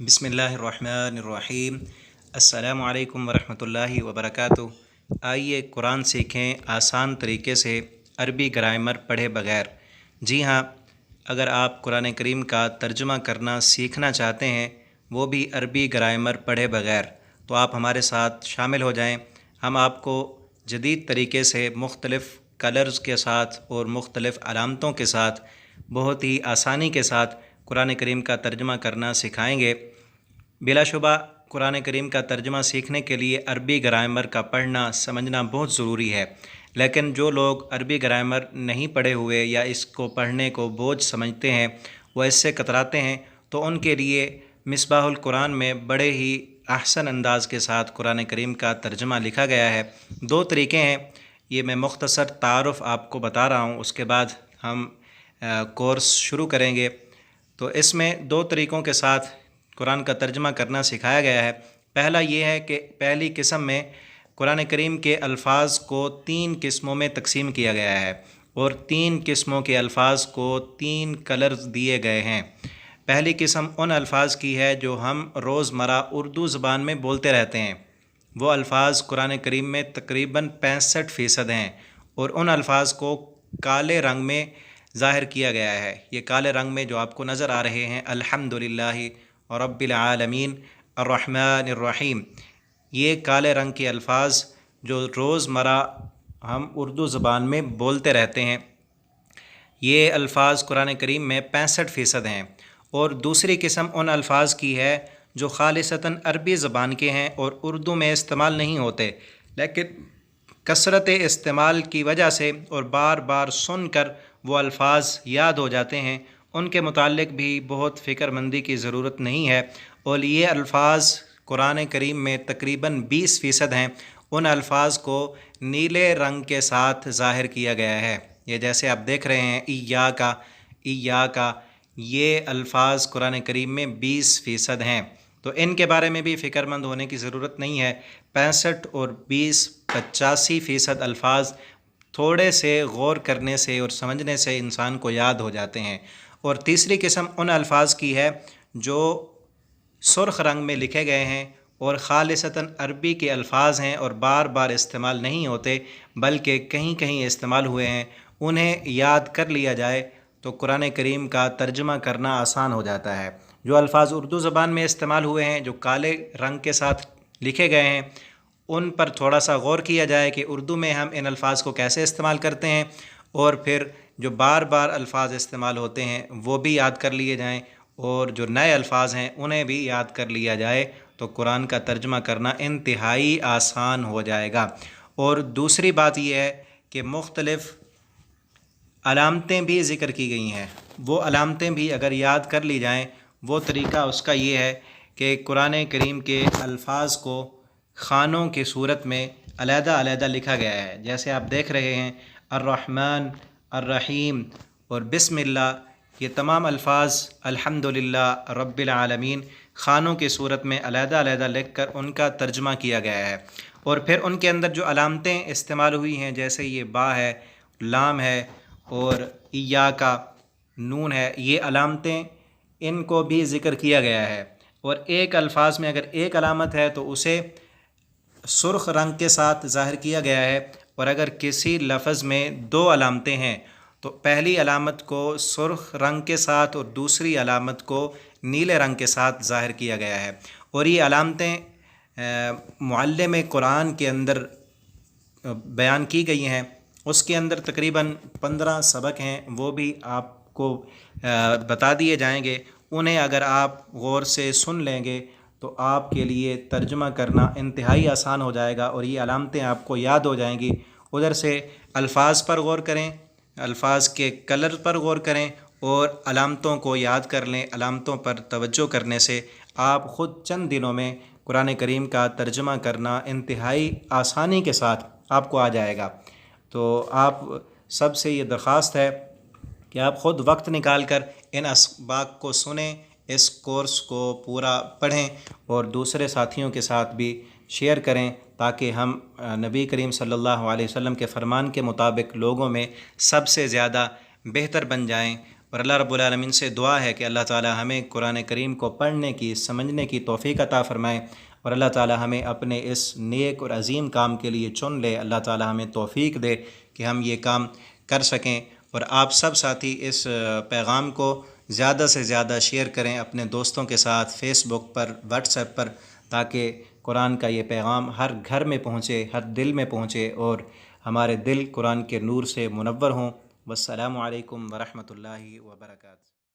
بسم اللہ الرحمن الرحیم۔ السلام علیکم ورحمۃ اللہ وبرکاتہ۔ آئیے قرآن سیکھیں آسان طریقے سے، عربی گرامر پڑھے بغیر۔ جی ہاں، اگر آپ قرآن کریم کا ترجمہ کرنا سیکھنا چاہتے ہیں، وہ بھی عربی گرامر پڑھے بغیر، تو آپ ہمارے ساتھ شامل ہو جائیں۔ ہم آپ کو جدید طریقے سے مختلف کلرز کے ساتھ اور مختلف علامتوں کے ساتھ بہت ہی آسانی کے ساتھ قرآن کریم کا ترجمہ کرنا سکھائیں گے۔ بلا شبہ قرآن کریم کا ترجمہ سیکھنے کے لیے عربی گرامر کا پڑھنا سمجھنا بہت ضروری ہے، لیکن جو لوگ عربی گرامر نہیں پڑھے ہوئے یا اس کو پڑھنے کو بوجھ سمجھتے ہیں، وہ اس سے کتراتے ہیں، تو ان کے لیے مصباح القرآن میں بڑے ہی احسن انداز کے ساتھ قرآن کریم کا ترجمہ لکھا گیا ہے۔ دو طریقے ہیں، یہ میں مختصر تعارف آپ کو بتا رہا ہوں، اس کے بعد ہم کورس شروع کریں گے۔ تو اس میں دو طریقوں کے ساتھ قرآن کا ترجمہ کرنا سکھایا گیا ہے۔ پہلا یہ ہے کہ پہلی قسم میں قرآن کریم کے الفاظ کو 3 قسموں میں تقسیم کیا گیا ہے، اور 3 قسموں کے الفاظ کو 3 کلرز دیے گئے ہیں۔ پہلی قسم ان الفاظ کی ہے جو ہم روزمرہ اردو زبان میں بولتے رہتے ہیں۔ وہ الفاظ قرآن کریم میں تقریباً 65% ہیں، اور ان الفاظ کو کالے رنگ میں ظاہر کیا گیا ہے۔ یہ کالے رنگ میں جو آپ کو نظر آ رہے ہیں، الحمدللہ رب العالمین الرحمن الرحیم، یہ کالے رنگ کے الفاظ جو روزمرہ ہم اردو زبان میں بولتے رہتے ہیں، یہ الفاظ قرآن کریم میں 65% ہیں۔ اور دوسری قسم ان الفاظ کی ہے جو خالصتاً عربی زبان کے ہیں اور اردو میں استعمال نہیں ہوتے، لیکن کثرت استعمال کی وجہ سے اور بار بار سن کر وہ الفاظ یاد ہو جاتے ہیں۔ ان کے متعلق بھی بہت فکر مندی کی ضرورت نہیں ہے، اور یہ الفاظ قرآن کریم میں تقریباً 20% ہیں۔ ان الفاظ کو نیلے رنگ کے ساتھ ظاہر کیا گیا ہے، یہ جیسے آپ دیکھ رہے ہیں ایاکا ایاکا، یہ الفاظ قرآن کریم میں 20% ہیں۔ تو ان کے بارے میں بھی فکر مند ہونے کی ضرورت نہیں ہے۔ 65 اور 20 85% الفاظ تھوڑے سے غور کرنے سے اور سمجھنے سے انسان کو یاد ہو جاتے ہیں۔ اور تیسری قسم ان الفاظ کی ہے جو سرخ رنگ میں لکھے گئے ہیں اور خالصتاً عربی کے الفاظ ہیں اور بار بار استعمال نہیں ہوتے، بلکہ کہیں کہیں استعمال ہوئے ہیں۔ انہیں یاد کر لیا جائے تو قرآن کریم کا ترجمہ کرنا آسان ہو جاتا ہے۔ جو الفاظ اردو زبان میں استعمال ہوئے ہیں، جو کالے رنگ کے ساتھ لکھے گئے ہیں، ان پر تھوڑا سا غور کیا جائے کہ اردو میں ہم ان الفاظ کو کیسے استعمال کرتے ہیں، اور پھر جو بار بار الفاظ استعمال ہوتے ہیں وہ بھی یاد کر لیے جائیں، اور جو نئے الفاظ ہیں انہیں بھی یاد کر لیا جائے، تو قرآن کا ترجمہ کرنا انتہائی آسان ہو جائے گا۔ اور دوسری بات یہ ہے کہ مختلف علامتیں بھی ذکر کی گئی ہیں، وہ علامتیں بھی اگر یاد کر لی جائیں، وہ طریقہ اس کا یہ ہے کہ قرآن کریم کے الفاظ کو خانوں کی صورت میں علیحدہ علیحدہ لکھا گیا ہے۔ جیسے آپ دیکھ رہے ہیں الرحمن الرحیم اور بسم اللہ، یہ تمام الفاظ الحمدللہ رب العالمین خانوں کی صورت میں علیحدہ علیحدہ لکھ کر ان کا ترجمہ کیا گیا ہے۔ اور پھر ان کے اندر جو علامتیں استعمال ہوئی ہیں، جیسے یہ با ہے، لام ہے اور ایاکا نون ہے، یہ علامتیں ان کو بھی ذکر کیا گیا ہے۔ اور ایک الفاظ میں اگر ایک علامت ہے تو اسے سرخ رنگ کے ساتھ ظاہر کیا گیا ہے، اور اگر کسی لفظ میں 2 علامتیں ہیں تو پہلی علامت کو سرخ رنگ کے ساتھ اور دوسری علامت کو نیلے رنگ کے ساتھ ظاہر کیا گیا ہے۔ اور یہ علامتیں معلم قرآن کے اندر بیان کی گئی ہیں، اس کے اندر تقریباً 15 سبق ہیں، وہ بھی آپ کو بتا دیے جائیں گے۔ انہیں اگر آپ غور سے سن لیں گے تو آپ کے لیے ترجمہ کرنا انتہائی آسان ہو جائے گا، اور یہ علامتیں آپ کو یاد ہو جائیں گی۔ ادھر سے الفاظ پر غور کریں، الفاظ کے کلر پر غور کریں، اور علامتوں کو یاد کر لیں۔ علامتوں پر توجہ کرنے سے آپ خود چند دنوں میں قرآن کریم کا ترجمہ کرنا انتہائی آسانی کے ساتھ آپ کو آ جائے گا۔ تو آپ سب سے یہ درخواست ہے کہ آپ خود وقت نکال کر ان اسباق کو سنیں، اس کورس کو پورا پڑھیں، اور دوسرے ساتھیوں کے ساتھ بھی شیئر کریں، تاکہ ہم نبی کریم صلی اللہ علیہ وسلم کے فرمان کے مطابق لوگوں میں سب سے زیادہ بہتر بن جائیں، اور اللہ رب العالمین سے دعا ہے کہ اللہ تعالی ہمیں قرآن کریم کو پڑھنے کی، سمجھنے کی توفیق عطا فرمائے، اور اللہ تعالی ہمیں اپنے اس نیک اور عظیم کام کے لیے چن لے۔ اللہ تعالی ہمیں توفیق دے کہ ہم یہ کام کر سکیں۔ اور آپ سب ساتھی اس پیغام کو زیادہ سے زیادہ شیئر کریں اپنے دوستوں کے ساتھ، فیس بک پر، واٹس ایپ پر، تاکہ قرآن کا یہ پیغام ہر گھر میں پہنچے، ہر دل میں پہنچے، اور ہمارے دل قرآن کے نور سے منور ہوں۔ والسلام علیکم ورحمۃ اللہ وبرکاتہ۔